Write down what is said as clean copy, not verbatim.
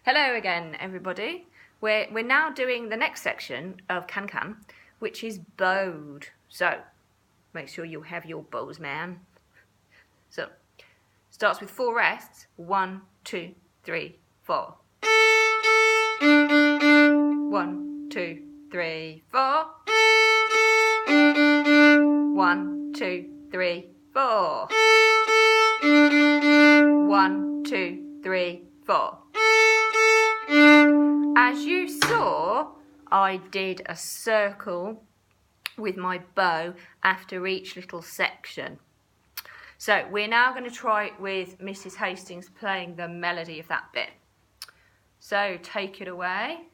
Hello again, everybody. We're now doing the next section of Can, which is bowed. So, make sure you have your bows, man. So, starts with 4 rests. 1, 2, 3, 4. 1, 2, 3, 4. 1, 2, 3, 4. 1, 2, 3, 4. As you saw, I did a circle with my bow after each little section. So we're now going to try it with Mrs. Hastings playing the melody of that bit. So take it away.